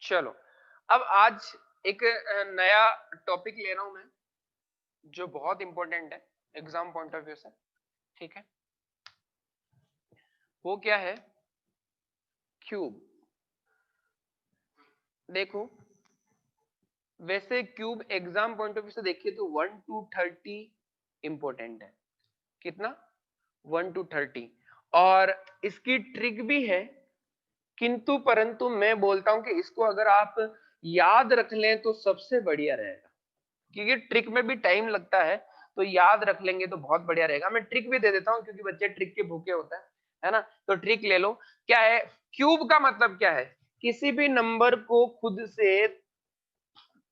चलो, अब आज एक नया टॉपिक ले रहा हूँ मैं, जो बहुत इंपॉर्टेंट है एग्जाम पॉइंट ऑफ व्यू से। ठीक है, वो क्या है? क्यूब। देखो, वैसे cube exam point of view से देखिए तो 1 to 30 इंपॉर्टेंट है। कितना? 1 to 30। और इसकी ट्रिक भी है, किंतु परंतु मैं बोलता हूं कि इसको अगर आप याद रख लें तो सबसे बढ़िया रहेगा, क्योंकि ट्रिक में भी टाइम लगता है, तो याद रख लेंगे तो बहुत बढ़िया रहेगा। मैं ट्रिक भी दे देता हूं क्योंकि बच्चे ट्रिक के भूखे होते हैं, है ना? तो ट्रिक ले लो। क्या है क्यूब का मतलब? क्या है? किसी भी नंबर को खुद से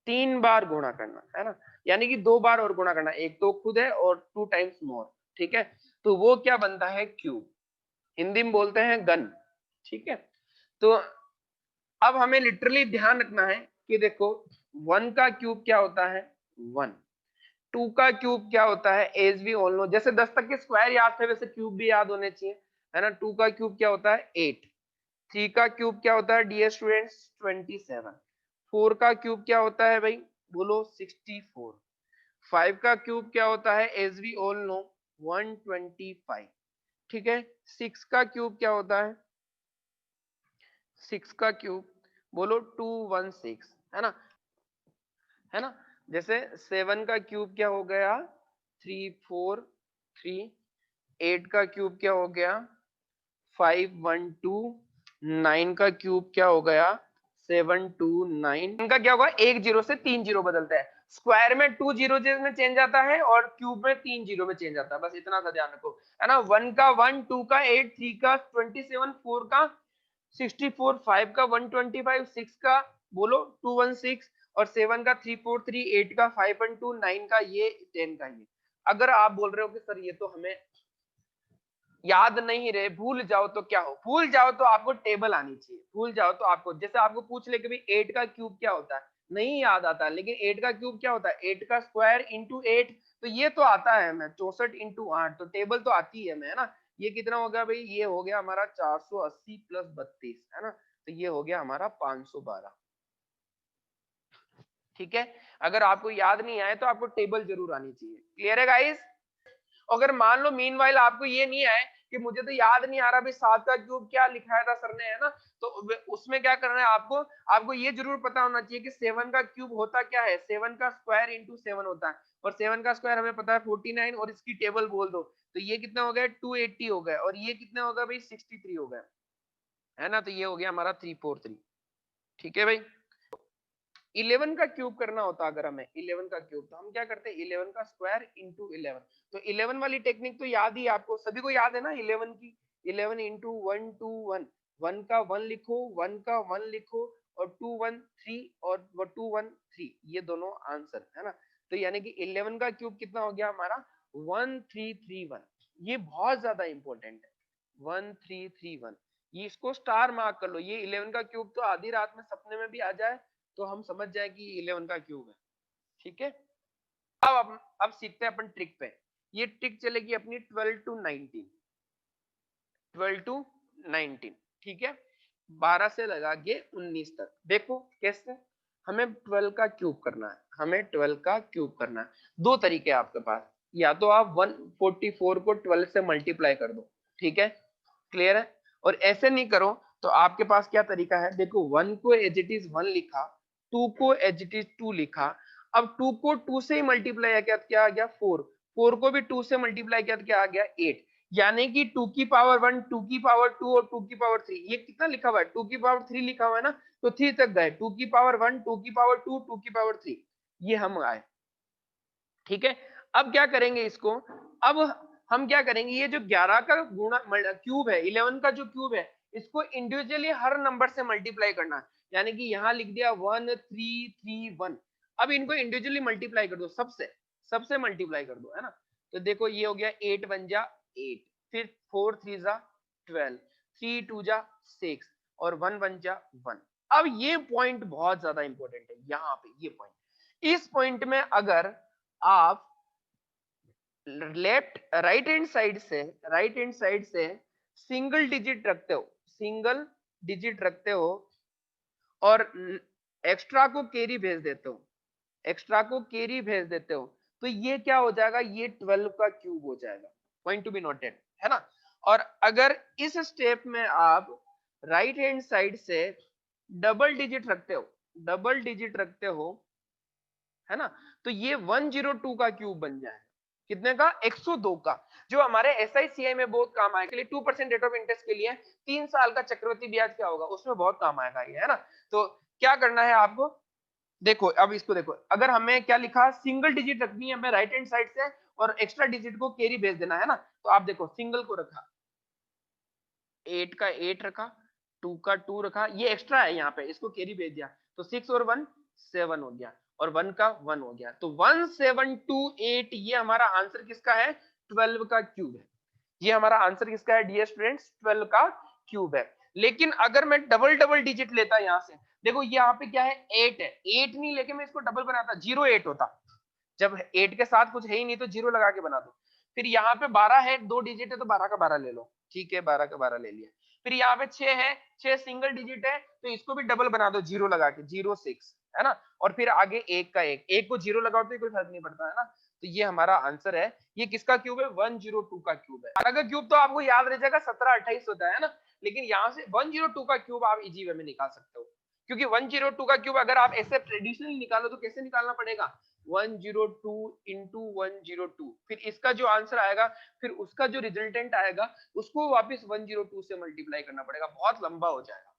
3 बार गुणा करना, है ना? यानी कि 2 बार और गुणा करना, एक तो खुद है और 2 टाइम्स मोर। ठीक है, तो वो क्या बनता है? क्यूब। हिंदी में बोलते हैं गन। ठीक है, तो अब हमें लिटरली ध्यान रखना है कि देखो, 1 का क्यूब क्या होता है? 1। 2 का क्यूब क्या होता है? एज वी ऑल नो, जैसे 10 तक के स्क्वायर याद थे वैसे क्यूब भी याद होने चाहिए, है ना? 2 का क्यूब क्या होता है? 8। 3 का क्यूब क्या होता है डियर स्टूडेंट्स? 27। 4 का क्यूब क्या होता है भाई? बोलो 64। 5 का क्यूब क्या होता है? As we all know 125। ठीक है, 6 का क्यूब क्या होता है? 6 का क्यूब बोलो 216, है ना? है ना? जैसे 7 का क्यूब क्या हो गया? 343। 8 का क्यूब क्या हो गया? 512। 9 का क्यूब क्या हो गया? 729। इनका क्या होगा? एक जीरो से 3 जीरो बदलता है। स्क्वायर में 2 जीरो में चेंज आता है और क्यूब में 3 जीरो में चेंज आता है, बस इतना सा ध्यान रखो, है ना? 1 का 1, 2 का 8, 3 का 27, 4 का 64, 5 का 125, 6 का बोलो 216 और 7 का 343, 8 का 512, 9 का ये, 10 का ये। अगर आप बोल रहे हो कि सर ये तो हमें याद नहीं रहे, भूल जाओ, तो क्या हो? भूल जाओ तो आपको टेबल आनी चाहिए। भूल जाओ तो आपको, जैसे आपको पूछ ले कि भाई 8 का क्यूब क्या होता है, नहीं याद आता, लेकिन 8 का क्यूब क्या होता है? 8 का स्क्वायर इंटू 8, तो ये तो आता है हमें 64 इंटू 8, तो टेबल तो आती है हमें, है ना? ये कितना हो गया भाई? ये हो गया हमारा 480 प्लस 32, है ना? तो ये हो गया हमारा 512। ठीक है, अगर आपको याद नहीं आए तो आपको टेबल जरूर आनी चाहिए। क्लियर है गाइस? अगर मान लो मीनवाइल आपको ये नहीं आए कि मुझे तो याद नहीं आ रहा भाई 7 का क्यूब क्या लिखाया था सर ने, है ना? तो उसमें क्या करना है आपको? आपको ये जरूर पता होना चाहिए कि 7 का क्यूब होता क्या है? 7 का स्क्वायर इंटू 7 होता है, और 7 का स्क्वायर हमें पता है 49, और इसकी टेबल बोल दो तो ये कितना हो गया? 280 हो गया, और ये कितना होगा भाई? 63 हो गया, है ना? तो ये हो गया हमारा 343। ठीक है भाई, 11 का क्यूब करना होता अगर हमें 11 का क्यूब, तो हम क्या करते हैं? 11 का स्क्वायर इंटू 11। तो 11 वाली टेक्निक तो याद ही, आपको सभी को याद है ना 11 की? 11 इंटू 1 2 1, 1 का 1 लिखो, 1 का 1 लिखो, और 2 1 3, और 2 1 3, ये दोनों आंसर, है ना? तो यानी कि 11 का क्यूब कितना हो गया हमारा? 1331। ये बहुत ज्यादा इंपॉर्टेंट है, 1331। ये इसको स्टार मार्क कर लो। ये 11 का क्यूब तो आधी रात में सपने में भी आ जाए तो हम समझ जाए कि 11 का क्यूब है। ठीक है, अब सीखते हैं अपन ट्रिक पे। ये ट्रिक चलेगी अपनी 12 टू 19, 12 टू 19। ठीक है, 12 से लगा के 19 तक। देखो कैसे हमें 12 का क्यूब करना है। हमें 12 का क्यूब करना है, दो तरीके हैं आपके पास। या तो आप 144 को 12 से मल्टीप्लाई कर दो, ठीक है, क्लियर है? और ऐसे नहीं करो तो आपके पास क्या तरीका है? देखो, 1 को एज इट इज 1 लिखा, 2 को एज इट इज 2 लिखा। अब 2 को 2 से ही मल्टीप्लाई किया, क्या आ गया? 4। 4 को भी 2 से मल्टीप्लाई किया तो क्या आ गया? 8। यानी कि 2 की पावर 1, 2 की पावर 2 और 2 की पावर 3। ये कितना लिखा हुआ है? 2 की पावर 3 लिखा हुआ है ना, तो 3 तक गए। 2 की पावर 1, 2 की पावर 2, 2 की पावर 3, ये हम आए। ठीक है, अब क्या करेंगे इसको? अब हम क्या करेंगे? ये जो 11 का गुणा क्यूब है, 11 का जो क्यूब है, इसको इंडिविजुअली हर नंबर से मल्टीप्लाई करना है। यानी कि यहां लिख दिया 1331। अब इनको इंडिविजुअली मल्टीप्लाई कर दो, सबसे सबसे मल्टीप्लाई कर दो, है ना? तो देखो ये हो गया 8 1 जा 8, फिर 4 3 जा 12, 3 2 जा 6, और 1 1 जा 1। अब ये पॉइंट बहुत ज्यादा इंपॉर्टेंट है यहाँ पे। ये पॉइंट, इस पॉइंट में अगर आप लेफ्ट राइट हैंड साइड से सिंगल डिजिट रखते हो, सिंगल डिजिट रखते हो, और एक्स्ट्रा को कैरी भेज देते हो, एक्स्ट्रा को कैरी भेज देते हो, तो ये क्या हो जाएगा, ये 12 का क्यूब हो जाएगा। पॉइंट टू बी नोटेड, है ना। और अगर इस स्टेप में आप राइट हैंड साइड से डबल डिजिट रखते हो, डबल डिजिट रखते हो, है ना, तो ये 102 का क्यूब बन जाए। कितने का, 102 का, जो हमारे एसआईसीआई में बहुत काम आएगा। 2% रेट ऑफ इंटरेस्ट के लिए 3 साल का चक्रवृद्धि ब्याज क्या होगा, उसमें बहुत काम आएगा ये, है ना। तो क्या करना है आपको, देखो अब इसको देखो, अगर हमें क्या लिखा, सिंगल डिजिट रखनी है हमें राइट हैंड साइड से और एक्स्ट्रा डिजिट को कैरी भेज देना है ना, तो आप देखो सिंगल को रखा, 8 का 8 रखा, 2 का 2 रखा, ये एक्स्ट्रा है यहाँ पे, इसको कैरी भेज दिया, तो 6 और 1 7 हो गया, और 1 का 1 हो गया, तो 1728, ये हमारा आंसर किसका है, 12 का क्यूब है। ये हमारा आंसर किसका है डियर स्टूडेंट्स, 12 का क्यूब है। लेकिन अगर मैं डबल डबल डिजिट लेता यहाँ से, देखो यहाँ पे क्या है, 8 है, 8 नहीं लेके मैं इसको डबल बनाता, 08 होता, जब 8 के साथ कुछ है ही नहीं तो 0 लगा के बना दो। फिर यहाँ पे 12 है, 2 डिजिट है, तो 12 का 12 ले लो, ठीक है, 12 का 12 ले लिया। फिर यहाँ पे 6 है, 6 सिंगल डिजिट है, तो इसको भी डबल बना दो, 0 लगा के, 06, है ना। और फिर आगे 1 का 1, 1 को 0 लगाओ तो कोई फर्क नहीं पड़ता, है ना। तो ये हमारा आंसर है, ये किसका क्यूब है, 102 का क्यूब है। 12 का क्यूब तो आपको याद रह जाएगा, 17 28 होता है ना, लेकिन यहाँ से 102 का क्यूब आप इजी वे में निकाल सकते हो, क्योंकि 102 का क्यूब अगर आप ऐसे ट्रेडिशनली निकालो तो कैसे निकालना पड़ेगा, 102 इंटू 102, फिर इसका जो आंसर आएगा, फिर उसका जो रिजल्टेंट आएगा, उसको वापस 102 से मल्टीप्लाई करना पड़ेगा, बहुत लंबा हो जाएगा,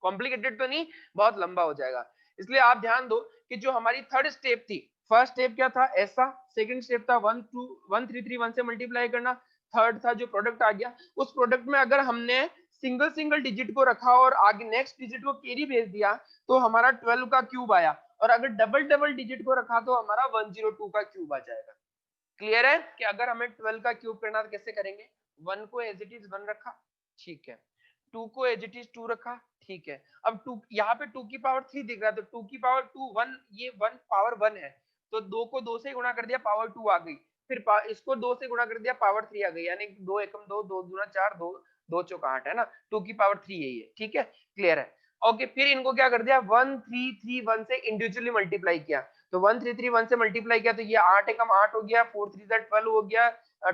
कॉम्प्लिकेटेड तो नहीं, बहुत लंबा हो जाएगा। इसलिए आप ध्यान दो कि जो हमारी थर्ड स्टेप थी, फर्स्ट स्टेप क्या था, ऐसा, सेकंड स्टेप था 1331 से मल्टीप्लाई करना, थर्ड था जो प्रोडक्ट आ गया, उस प्रोडक्ट में अगर हमने सिंगल सिंगल डिजिट को रखा और आगे नेक्स्ट डिजिट को कैरी भेज दिया, तो हमारा 12 का क्यूब आया, और अगर डबल डबल डिजिट को रखा तो हमारा 102 का क्यूब आ जाएगा। क्लियर है कि अगर हमें 12 का क्यूब करना है तो कैसे करेंगे, 1 को एज इट इज 1 रखा, ठीक है, 2 को एज इट इज 2 रखा, ठीक है, अब 2 यहाँ पे 2 की पावर 3 दिख रहा है, तो 2 की पावर 2 1, ये 1 पावर 1 है, तो 2 को 2 से गुणा कर दिया, पावर 2 आ गई, फिर इसको 2 से गुणा कर दिया, पावर 3 आ गई, यानी 2 एकम 2, 2 दूना 4, 2 2 चौका 8, है ना, 2 की पावर 3 यही है, ठीक है, क्लियर है। ओके, फिर इनको क्या कर दिया, 1331 से इंडिविजुअली मल्टीप्लाई किया, तो 1331 से मल्टीप्लाई किया, तो ये 8 एकम 8 हो गया, 4 3 12 हो गया,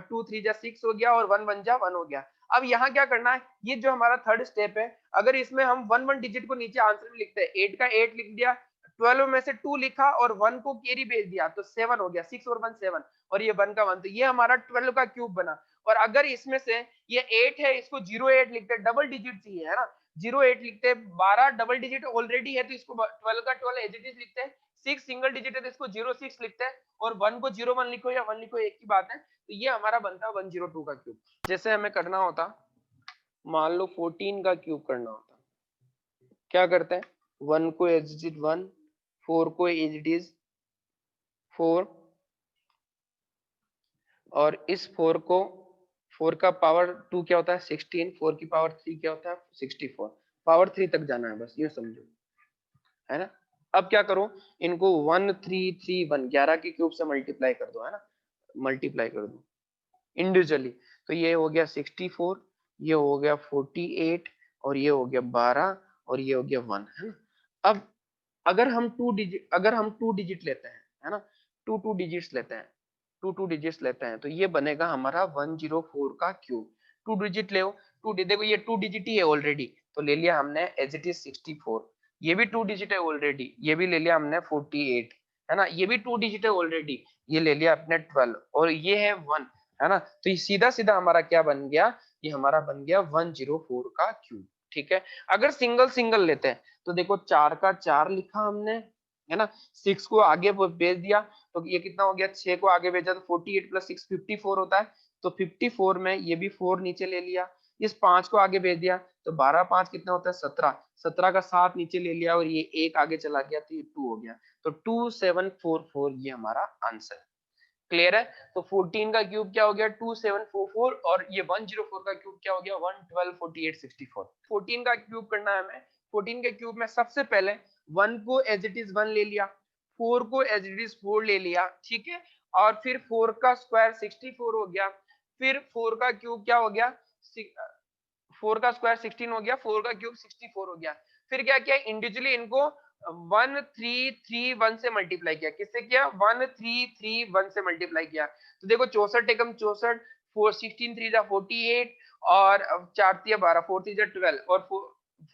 2 3 6 हो गया, और 1 1 1 हो गया। अब यहाँ क्या करना है, ये जो हमारा थर्ड स्टेप है, अगर इसमें हम 1 डिजिट को नीचे आंसर में लिखते हैं, 8 का 8 लिख दिया, 12 में से 2 लिखा और 1 को कैरी भेज दिया, तो 7 हो गया, 6 और 1 7, और ये 1 का 1, तो ये हमारा 12 का क्यूब बना। और अगर इसमें से ये 8 है, इसको 08 लिखते हैं, डबल डिजिट चाहिए, है ना, 08 लिखते हैं, 12 डबल डिजिट ऑलरेडी है, तो इसको 12 का 12 एज इट इज लिखते हैं, 6 सिंगल डिजिट है तो इसको 06 लिखते हैं, और 1 को 01 लिखो या 1 लिखो, एक ही बात है। तो ये हमारा बनता है 102 का क्यूब। जैसे हमें करना होता, मान लो 14 का क्यूब करना होता, क्या करते हैं, 1 को एज इट इज 1, 4 को एज इट इज 4, और इस 4 को, 4 का पावर 2 क्या होता है 16, 4 की पावर 3 क्या होता है 64, पावर 3 तक जाना है, बस ये समझो, है ना। अब क्या करो, इनको 1331 11 के क्यूब से मल्टीप्लाई कर दो, है ना, मल्टीप्लाई कर दो इंडिविजुअली, तो ये हो गया 64, ये हो गया 48, और ये हो गया 12, और ये हो गया 1, है ना। अब अगर हम टू डिजिट लेते हैं, है ना, टू डिजिट्स लेते हैं, टू डिजिट्स लेते हैं, तो ये बनेगा हमारा 104 का क्यूब। टू डिजिट ले, देखो ये 2 डिजिट ही है ऑलरेडी, तो ले लिया हमने एज इट इज 64, ये भी 2 डिजिट है ऑलरेडी, ये भी ले लिया हमने 48, है ना, ये भी 2 डिजिट है ऑलरेडी, ये ले लिया अपने 12, और ये है 1, है ना, तो ये सीधा सीधा हमारा क्या बन गया, ये हमारा बन गया 104 का क्यूब, ठीक है। अगर सिंगल सिंगल लेते हैं, तो देखो 4 का 4 लिखा हमने, है ना, 6 को आगे भेज दिया, तो ये कितना हो गया, 6 को आगे भेजा तो 48 प्लस 6 54 होता है, तो 54 में ये भी 4 नीचे ले लिया, इस 5 को आगे भेज दिया, तो 12 5 कितना होता है 17, 17 का 7 नीचे ले लिया, और ये एक आगे चला गया, तो ये 2 हो गया, तो 2744 ये हमारा आंसर है। क्लियर है, तो 14 का क्यूब क्या हो गया 2744, और ये 104 का क्यूब क्या हो गया 112 48 64। 14 का क्यूब करना है हमें, 14 के क्यूब में सबसे पहले 1 को एज इट इज 1 ले लिया, 4 को एज इट इज 4 ले लिया, ठीक है, और फिर 4 का स्क्वायर 64 हो गया, फिर 4 का क्यूब क्या हो गया, 4 का स्क्वायर 16 हो गया, 4 का क्यूब 64 हो गया, फिर क्या किया, इंडिविजुअली इनको 1331 से मल्टीप्लाई किया। किससे किया, 1331 से मल्टीप्लाई किया। तो देखो 64 एकम 64, 16 3 जा 48 और 4 3 12, 4 3 जा 12 और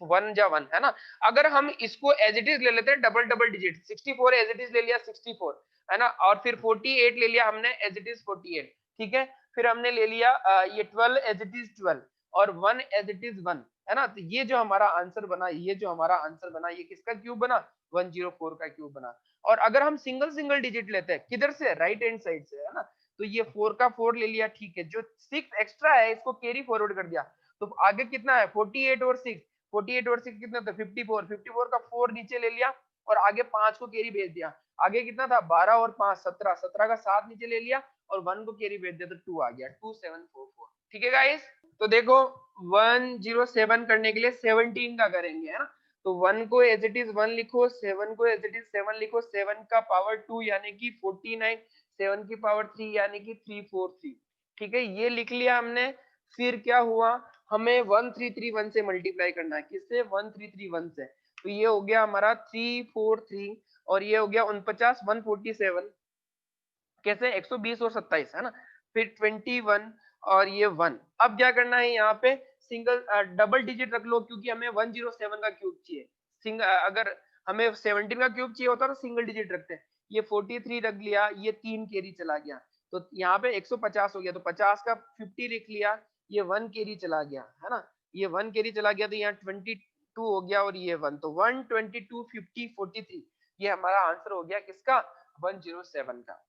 1 जा 1 है ना। अगर हम इसको एज इट इज ले लेते हैं double double digit, 64 as it is ले लिया 64 है ना, और फिर 48 ले लिया हमने एज इट इज 48, ठीक है। फिर हमने ले लिया ये 12 एज इट इज 12 और 1 एज इट इज 1 है ना। तो ये जो हमारा आंसर बना, ये जो हमारा आंसर बना, ये किसका क्यूब बना, 104 का क्यूब बना। और अगर हम सिंगल सिंगल डिजिट लेते हैं, किधर से, राइट हैंड साइड से है ना, तो ये 4 का 4 ले लिया, ठीक है। जो 6 एक्स्ट्रा है इसको कैरी फॉरवर्ड कर दिया, तो आगे कितना है 48 और 6, 48 और 6 कितना था 54, 54 का 4 नीचे ले लिया और आगे 5 को कैरी भेज दिया। आगे कितना था 12 और 5 17, 17 का 7 नीचे ले लिया और 1 को कैरी भेज दिया, तो 2 आ गया, 2744। ठीक है गाइस, तो देखो 107 करने के लिए 17 का करेंगे है ना। तो 1 को एज इट इज 1 लिखो, 7 को एज इट इज 7 लिखो, 7 का पावर 2 यानी कि 49, 7 की पावर 3 यानी कि 343। ठीक है, ये लिख लिया हमने। फिर क्या हुआ, हमें 1331 से मल्टीप्लाई करना है, किससे, 1331 से। तो ये हो गया हमारा 343 और ये हो गया 49, 147 कैसे, 120 और 27 है ना। फिर 21 और ये 1। अब क्या करना है, यहाँ पे सिंगल डबल डिजिट रख लो, क्योंकि हमें 107 का क्यूब चाहिए। सिंगल, अगर हमें 17 का क्यूब चाहिए होता तो सिंगल डिजिट रखते हैं। ये 43 रख लिया, ये 3 कैरी चला गया, तो यहाँ पे 150 हो गया, तो 50 का 50 लिख लिया, ये 1 कैरी चला गया है ना, ये 1 कैरी चला गया, तो यहाँ 22 हो गया और ये 1, तो 122 50 43, ये हमारा आंसर हो गया किसका, 107 का।